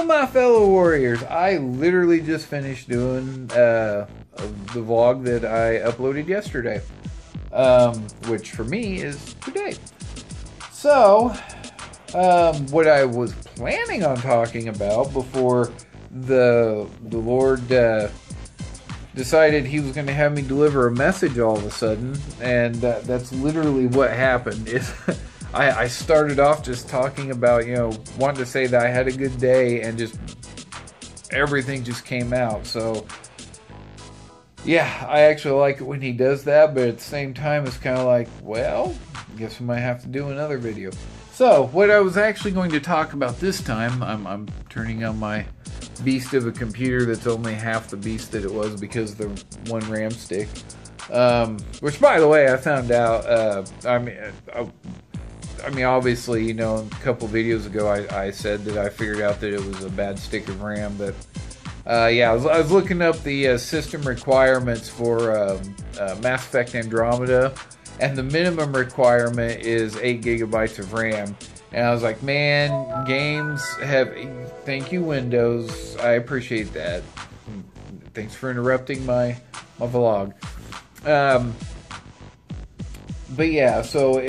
my fellow warriors, I literally just finished doing the vlog that I uploaded yesterday, which for me is today. So, what I was planning on talking about before the Lord decided he was going to have me deliver a message all of a sudden, and that's literally what happened, is I started off just talking about, you know, wanting to say that I had a good day, and just everything just came out. So yeah, I actually like it when he does that, but at the same time it's kind of like, well, I guess we might have to do another video. So what I was actually going to talk about this time, I'm turning on my beast of a computer that's only half the beast that it was because of the one RAM stick, which, by the way, I found out, I mean, obviously, you know, a couple videos ago I said that I figured out that it was a bad stick of RAM, but yeah, I was looking up the system requirements for Mass Effect Andromeda, and the minimum requirement is 8 gigabytes of RAM. And I was like, man, games have... Thank you, Windows. I appreciate that. Thanks for interrupting my vlog. But yeah, so...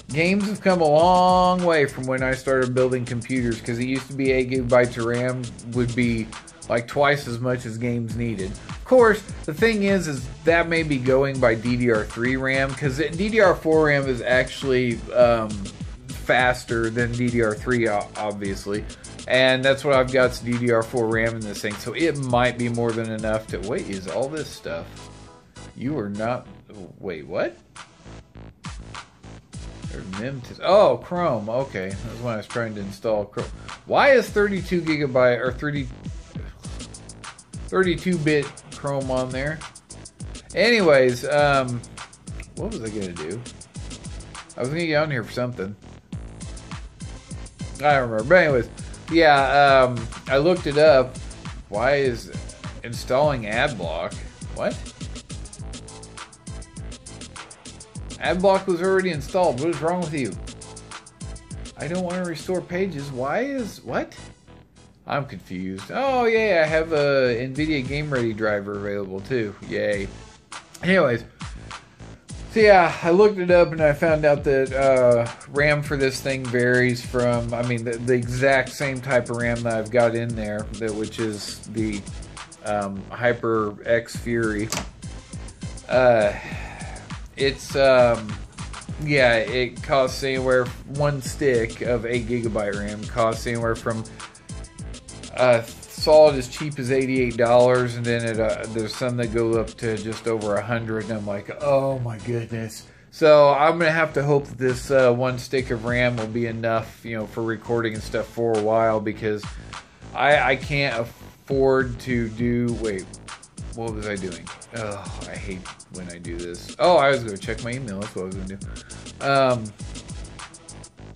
games have come a long way from when I started building computers, because it used to be 8 gigabytes of RAM would be like twice as much as games needed. Of course, the thing is that may be going by DDR3 RAM, because DDR4 RAM is actually faster than DDR3, obviously, and that's what I've got, is DDR4 RAM in this thing, so it might be more than enough to... Wait, is all this stuff... You are not... Wait, what? Oh, Chrome. Okay, that's when I was trying to install Chrome. Why is 32 gigabyte or 32-bit Chrome on there? Anyways, what was I gonna do? I was gonna get on here for something. I don't remember. But anyways, yeah, I looked it up. Why is installing AdBlock? What? AdBlock was already installed. What is wrong with you? I don't want to restore pages. Why is... What? I'm confused. Oh, yeah, I have a NVIDIA Game Ready driver available, too. Yay. Anyways. So, yeah, I looked it up and I found out that RAM for this thing varies from... I mean, the exact same type of RAM that I've got in there, which is the HyperX Fury. It's, yeah, it costs anywhere, one stick of 8 gigabyte RAM costs anywhere from solid as cheap as $88, and then there's some that go up to just over 100, and I'm like, oh my goodness. So I'm going to have to hope that this one stick of RAM will be enough, you know, for recording and stuff for a while, because I can't afford to do... Wait, what was I doing? Oh, I hate when I do this. Oh, I was going to check my email. That's what I was going to do.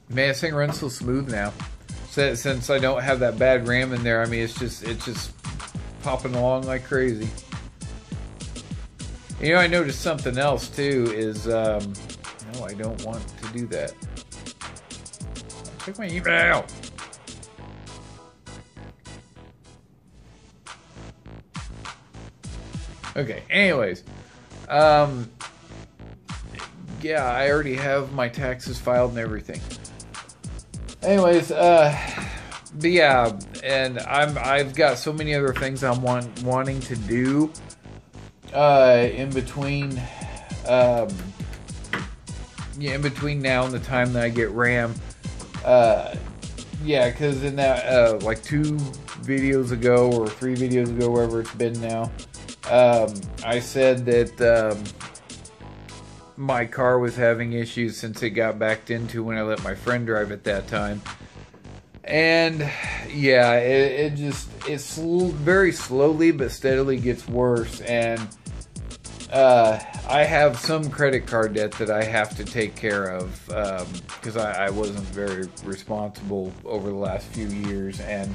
Man, this thing runs so smooth now. Since I don't have that bad RAM in there, I mean, it's just popping along like crazy. You know, I noticed something else too. Is no, I don't want to do that. Check my email. Okay, anyways, yeah, I already have my taxes filed and everything. Anyways, but yeah, and I've got so many other things I'm wanting to do in between, yeah, in between now and the time that I get RAM. Yeah, because in that like 2 videos ago or 3 videos ago, wherever it's been now, I said that my car was having issues since it got backed into when I let my friend drive at that time. And yeah, it's very slowly but steadily gets worse, and I have some credit card debt that I have to take care of, because I wasn't very responsible over the last few years, and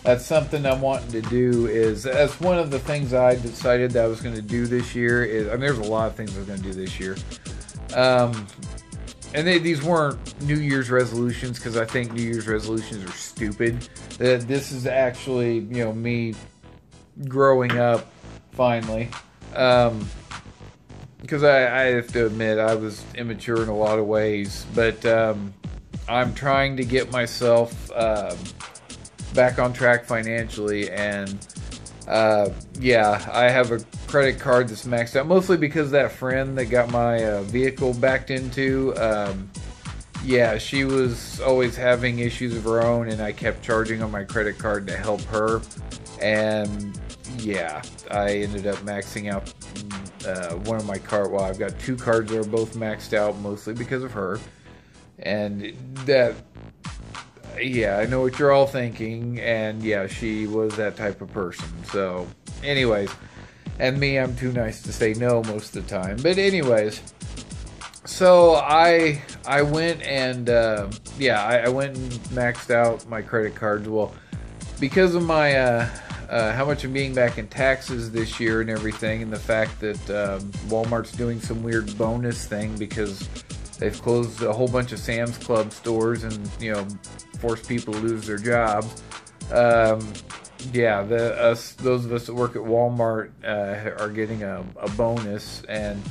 that's something I'm wanting to do. That's one of the things I decided that I was going to do this year. I mean, there's a lot of things I was going to do this year. these weren't New Year's resolutions, because I think New Year's resolutions are stupid. This is actually, you know, me growing up finally. Because I have to admit I was immature in a lot of ways, but I'm trying to get myself back on track financially, and yeah, I have a credit card that's maxed out, mostly because that friend that got my vehicle backed into, yeah, she was always having issues of her own, and I kept charging on my credit card to help her, and yeah, I ended up maxing out one of my cards. Well, I've got 2 cards that are both maxed out, mostly because of her, and that, yeah, I know what you're all thinking, and yeah, she was that type of person. So, anyways, and me, I'm too nice to say no most of the time. But anyways, so I went and yeah, I went and maxed out my credit cards. Well, because of my how much I'm being back in taxes this year and everything, and the fact that Walmart's doing some weird bonus thing because they've closed a whole bunch of Sam's Club stores and, you know, forced people to lose their jobs. Yeah, those of us that work at Walmart are getting a bonus, and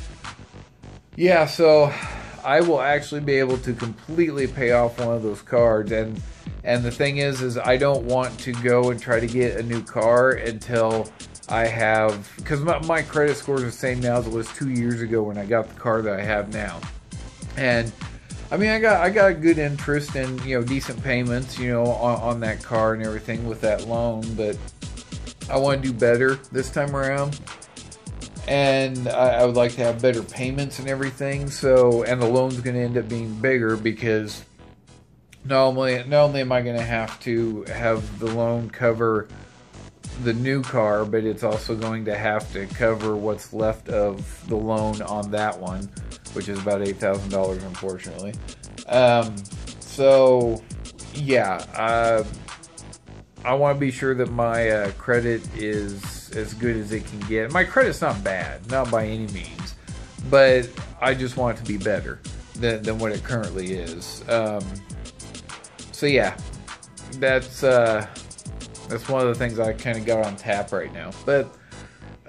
yeah, so I will actually be able to completely pay off one of those cards. And the thing is I don't want to go and try to get a new car until I have, because my credit score is the same now as it was 2 years ago when I got the car that I have now. And I mean, I got a good interest and, you know, decent payments, you know, on that car and everything with that loan, but I want to do better this time around, and I would like to have better payments and everything. So, and the loan's going to end up being bigger because not only am I going to have to have the loan cover the new car, but it's also going to have to cover what's left of the loan on that one, which is about $8,000, unfortunately. So, yeah, I want to be sure that my credit is as good as it can get. My credit's not bad, not by any means, but I just want it to be better than what it currently is. So yeah, that's one of the things I kind of got on tap right now. But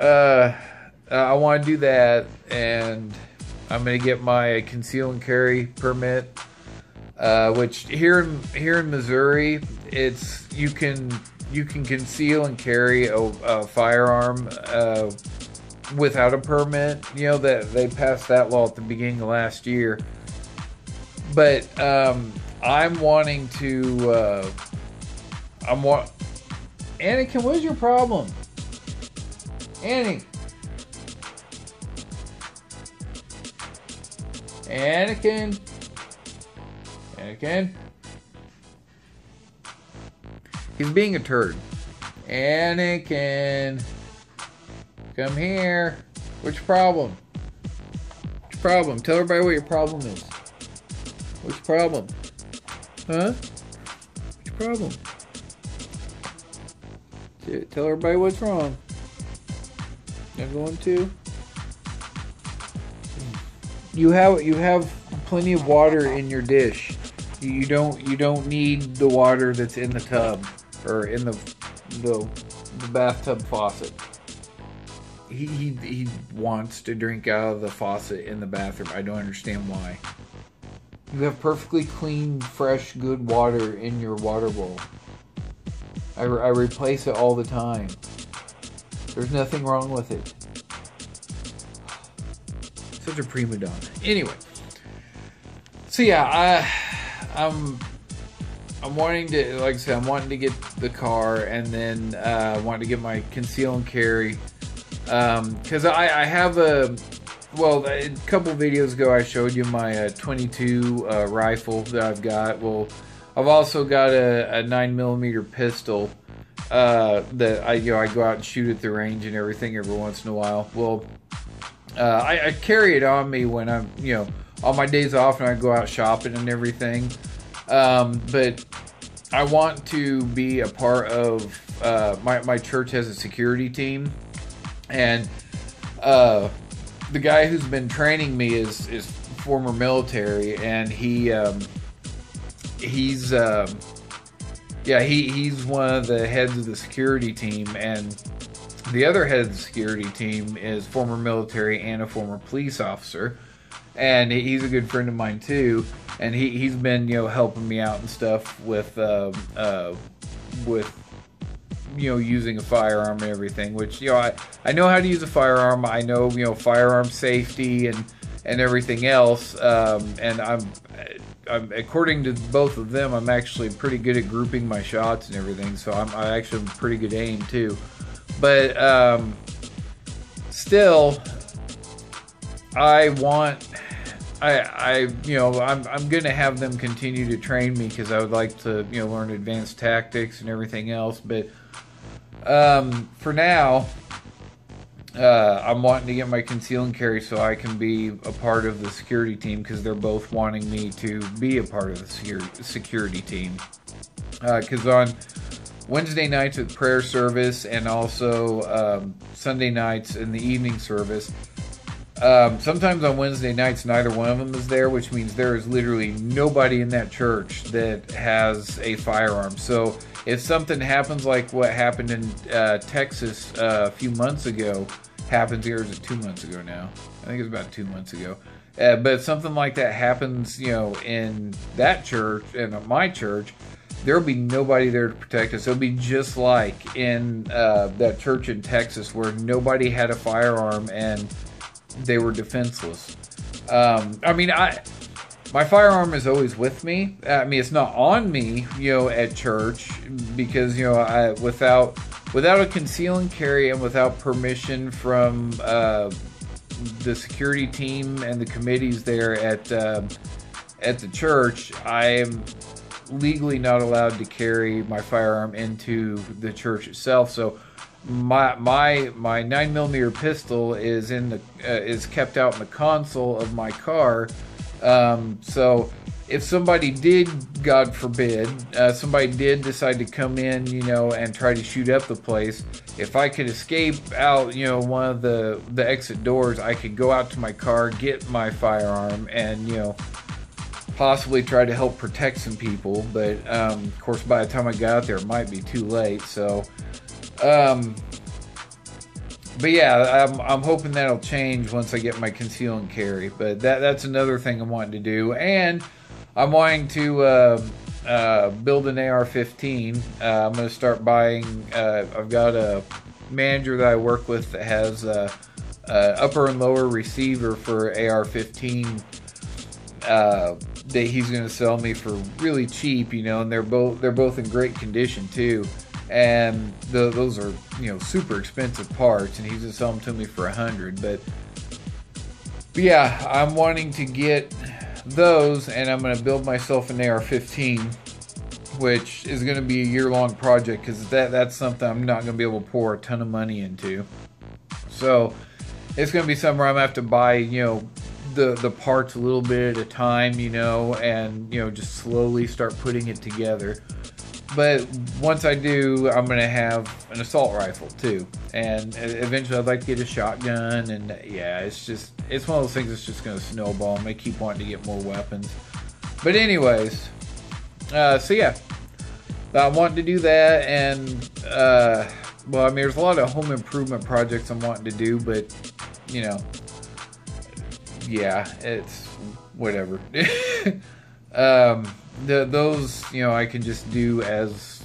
I want to do that, and I'm going to get my conceal and carry permit, which here in Missouri, it's you can conceal and carry a firearm without a permit. You know that they passed that law at the beginning of last year, but I'm wanting to. Anakin, what is your problem? Anakin. He's being a turd. Anakin. Come here. What's your problem? What's your problem? Tell everybody what your problem is. What's your problem? Huh? What's your problem? Tell everybody what's wrong. I'm going to. You have plenty of water in your dish. You don't need the water that's in the tub or in the bathtub faucet. He wants to drink out of the faucet in the bathroom. I don't understand why. You have perfectly clean, fresh, good water in your water bowl. I replace it all the time. There's nothing wrong with it. Such a prima donna. Anyway, so yeah, I'm wanting to, like I said, I'm wanting to get the car, and then wanting to get my conceal and carry, because I have a couple videos ago I showed you my 22 rifle that I've got. Well, I've also got a 9mm pistol that I go out and shoot at the range and everything every once in a while. Well, I carry it on me when I'm, on my days off and I go out shopping and everything. But I want to be a part of, my church has a security team, and the guy who's been training me is former military, and he's one of the heads of the security team, and the other head of the security team is former military and a former police officer, and he's a good friend of mine too, and he's been helping me out and stuff with using a firearm and everything, which I know how to use a firearm. I know firearm safety and everything else, and I'm according to both of them, I'm actually pretty good at grouping my shots and everything, so I actually have pretty good aim too. But still, I'm gonna have them continue to train me, because I would like to learn advanced tactics and everything else. But for now, I'm wanting to get my conceal and carry so I can be a part of the security team, because they're both wanting me to be a part of the security team. Because on Wednesday nights at prayer service, and also Sunday nights in the evening service, sometimes on Wednesday nights neither one of them is there, which means there is literally nobody in that church that has a firearm. So if something happens like what happened in Texas a few months ago happens here, is it 2 months ago now? I think it's about 2 months ago. But if something like that happens, in that church, and my church, there'll be nobody there to protect us. It'll be just like in that church in Texas where nobody had a firearm and they were defenseless. My firearm is always with me. It's not on me, at church, because without a conceal and carry and without permission from the security team and the committees there at the church, I am legally not allowed to carry my firearm into the church itself. So my 9mm pistol is is kept out in the console of my car. So if somebody did, God forbid, somebody did decide to come in, and try to shoot up the place, if I could escape out, one of the exit doors, I could go out to my car, get my firearm, and, possibly try to help protect some people. But, of course, by the time I got out there, it might be too late. So, but yeah, I'm hoping that'll change once I get my conceal and carry. But that's another thing I'm wanting to do. And I'm wanting to build an AR-15. I'm going to start buying. I've got a manager that I work with that has a upper and lower receiver for AR-15 that he's going to sell me for really cheap, and they're both in great condition too. And those are super expensive parts, and he's gonna sell them to me for $100. But yeah, I'm wanting to get those, and I'm gonna build myself an AR-15, which is gonna be a year-long project, because that's something I'm not gonna be able to pour a ton of money into. So it's gonna be something where I'm gonna have to buy the parts a little bit at a time, and just slowly start putting it together. But once I do, I'm going to have an assault rifle too. And eventually I'd like to get a shotgun. And yeah, it's one of those things that's just going to snowball. I may keep wanting to get more weapons. But anyways, so yeah, I'm wanting to do that. And, there's a lot of home improvement projects I'm wanting to do. But, yeah, it's whatever. Those I can just do as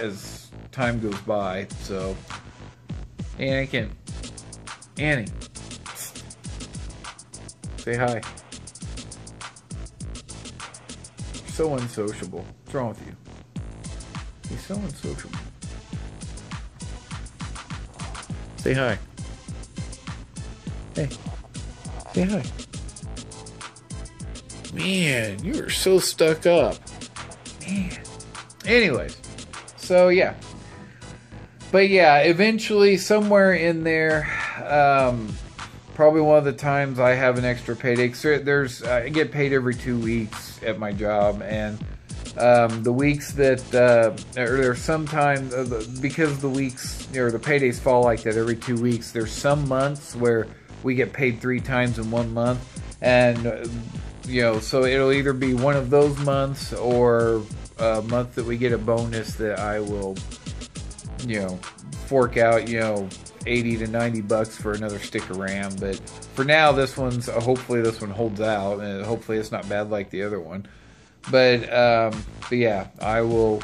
as time goes by. So Annie, say hi. You're so unsociable. What's wrong with you? You're so unsociable. Say hi. Hey, say hi. Man, you are so stuck up. Man. Anyways, so yeah. But yeah, eventually, somewhere in there, probably one of the times I have an extra payday. I get paid every 2 weeks at my job, and the weeks that, or there's sometimes, because the weeks, or the paydays fall like that every 2 weeks, there's some months where we get paid 3 times in 1 month, and so it'll either be one of those months or a month that we get a bonus that I will fork out 80 to 90 bucks for another stick of RAM. But for now, this one's hopefully this one holds out, and hopefully it's not bad like the other one. But yeah, I will.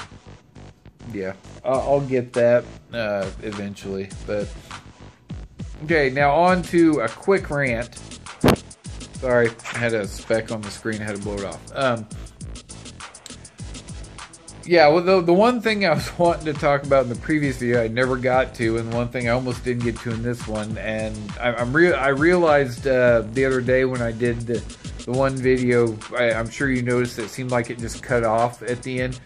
Yeah, I'll get that eventually. But okay, now on to a quick rant. Sorry, I had a speck on the screen. I had to blow it off. Yeah, well, the one thing I was wanting to talk about in the previous video I never got to, and one thing I almost didn't get to in this one, and I realized the other day when I did the one video, I'm sure you noticed it seemed like it just cut off at the end.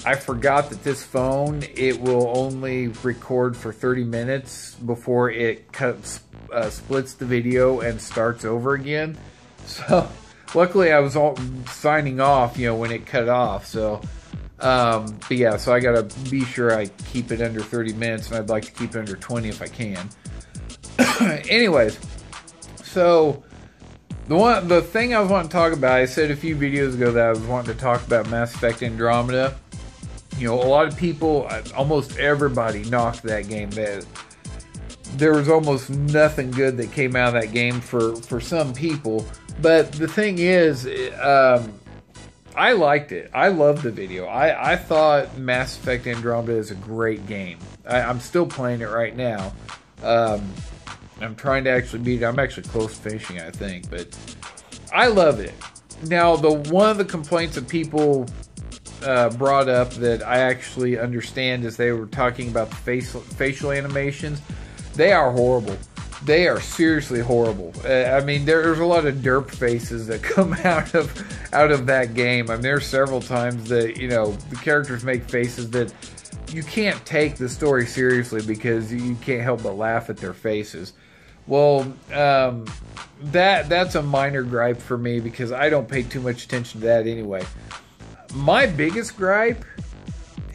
I forgot that this phone, it will only record for 30 minutes before it splits the video and starts over again. So luckily I was all signing off, when it cut off. So but yeah, so I gotta be sure I keep it under 30 minutes, and I'd like to keep it under 20 if I can. Anyways, so the thing I was wanting to talk about, I said a few videos ago that I was wanting to talk about Mass Effect Andromeda. A lot of people, almost everybody knocked that game. There was almost nothing good that came out of that game for some people. But the thing is, I liked it. I loved the video. I thought Mass Effect Andromeda is a great game. I'm still playing it right now. I'm trying to actually beat it. I'm actually close to finishing it, I think. But I love it. Now, one of the complaints that people brought up that I actually understand is they were talking about the facial animations. They are horrible. They are seriously horrible. I mean, there's a lot of derp faces that come out of that game. I mean, there's several times that the characters make faces that you can't take the story seriously because you can't help but laugh at their faces. Well, that's a minor gripe for me because I don't pay too much attention to that anyway. My biggest gripe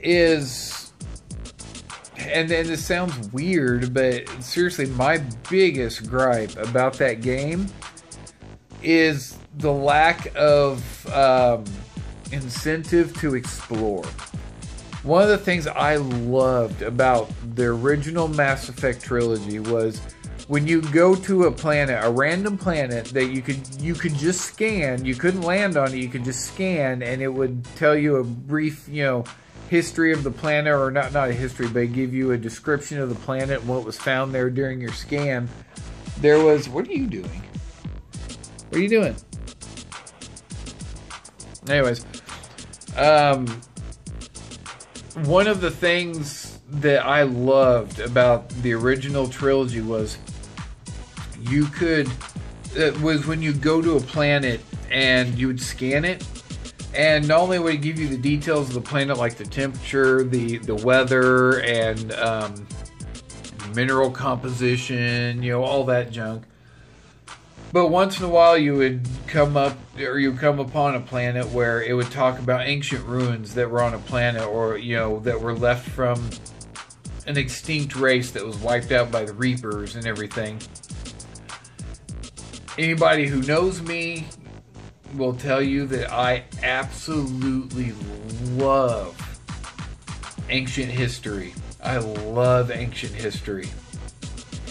is, and this sounds weird, but seriously, my biggest gripe about that game is the lack of incentive to explore. One of the things I loved about the original Mass Effect trilogy was when you go to a planet, a random planet that you could just scan. You couldn't land on it. You could just scan, and it would tell you a brief, history of the planet, or not a history, but give you a description of the planet and what was found there during your scan. There was, what are you doing? What are you doing? Anyways, one of the things that I loved about the original trilogy was when you go to a planet and you would scan it, and not only would it give you the details of the planet, like the temperature, the weather, and mineral composition, all that junk, but once in a while you would come upon a planet where it would talk about ancient ruins that were on a planet, or that were left from an extinct race that was wiped out by the Reapers and everything. Anybody who knows me will tell you that I absolutely love ancient history. I love ancient history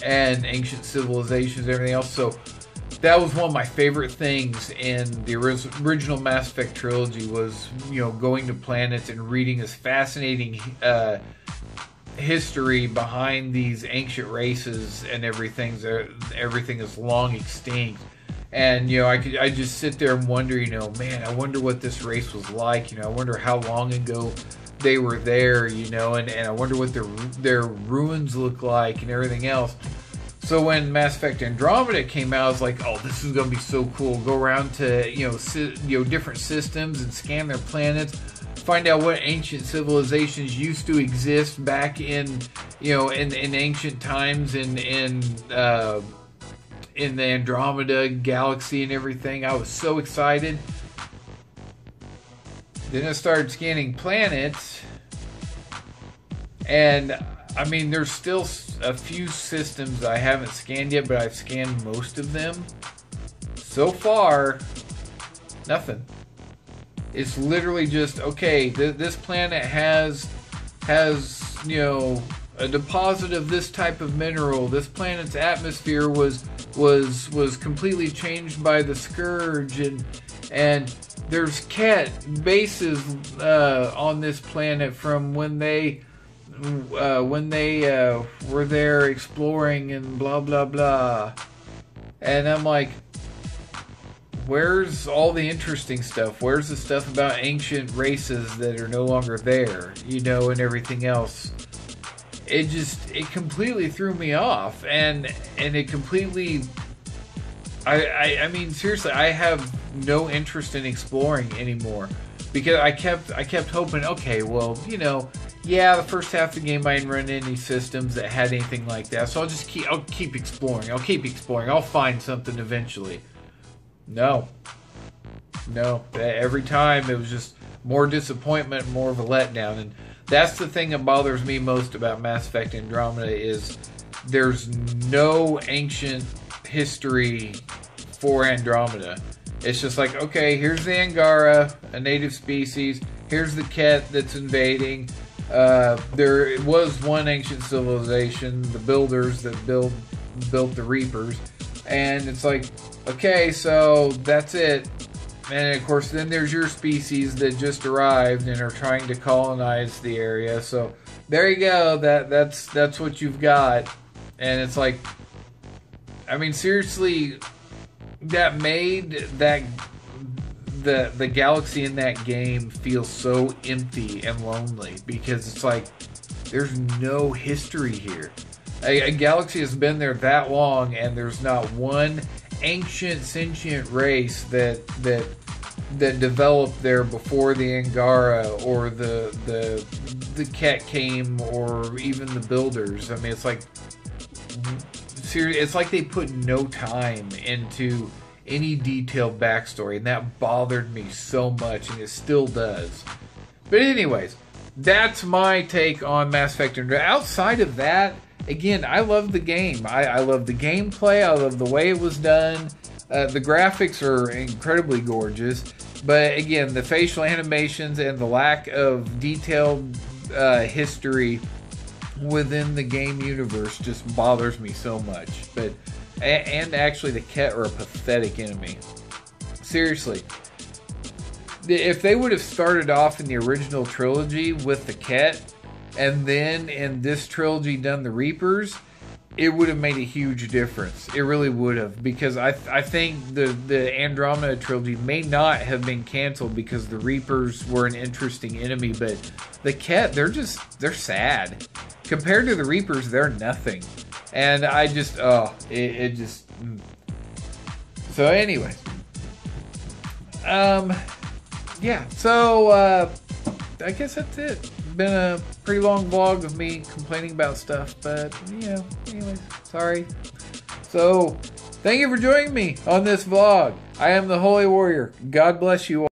and ancient civilizations and everything else. So that was one of my favorite things in the original Mass Effect trilogy was, going to planets and reading this fascinating history behind these ancient races and everything is long extinct. And I just sit there and wonder, man, I wonder what this race was like. I wonder how long ago they were there, and I wonder what their ruins look like and everything else. So when Mass Effect Andromeda came out, I was like, oh, this is going to be so cool. Go around to different systems and scan their planets, find out what ancient civilizations used to exist back in in ancient times in the Andromeda galaxy and everything. I was so excited. Then I started scanning planets, and I mean, there's still a few systems I haven't scanned yet, but I've scanned most of them. So far, nothing. It's literally just, okay, this planet has you know, a deposit of this type of mineral. This planet's atmosphere was completely changed by the Scourge, and there's cat bases on this planet from when they were there exploring and blah blah blah. And I'm like, where's all the interesting stuff? Where's the stuff about ancient races that are no longer there, you know, and everything else? It completely threw me off, and it completely, I mean, seriously, I have no interest in exploring anymore, because I kept hoping, okay, well, you know, yeah, the first half of the game I didn't run into any systems that had anything like that, so I'll keep exploring, I'll find something eventually. No, every time it was just more disappointment, more of a letdown. And that's the thing that bothers me most about Mass Effect Andromeda, is there's no ancient history for Andromeda. It's just like, okay, here's the Angara, a native species, here's the Ket that's invading. There was one ancient civilization, the builders that built the Reapers, and it's like, okay, so that's it. And of course, then there's your species that just arrived and are trying to colonize the area. So there you go. That's what you've got. And it's like, I mean, seriously, that made the galaxy in that game feel so empty and lonely, because it's like there's no history here. A galaxy has been there that long, and there's not one ancient sentient race that developed there before the Angara or the Ket came, or even the builders. I mean, it's like, seriously, it's like they put no time into any detailed backstory, and that bothered me so much, and it still does. But anyways, that's my take on Mass Effect Andromeda. Outside of that, again, I love the game. I love the gameplay. I love the way it was done. The graphics are incredibly gorgeous. But again, the facial animations and the lack of detailed history within the game universe just bothers me so much. But and actually, the Ket are a pathetic enemy. Seriously. If they would have started off in the original trilogy with the Ket, and then in this trilogy done the Reapers, it would have made a huge difference. It really would have, because I think the Andromeda trilogy may not have been canceled because the Reapers were an interesting enemy, but the Ket, they're sad. Compared to the Reapers, they're nothing. And I just, So anyway. Yeah, so, I guess that's it. Been a pretty long vlog of me complaining about stuff, but, you know, anyways, sorry. So, thank you for joining me on this vlog. I am the Holy Warrior. God bless you all.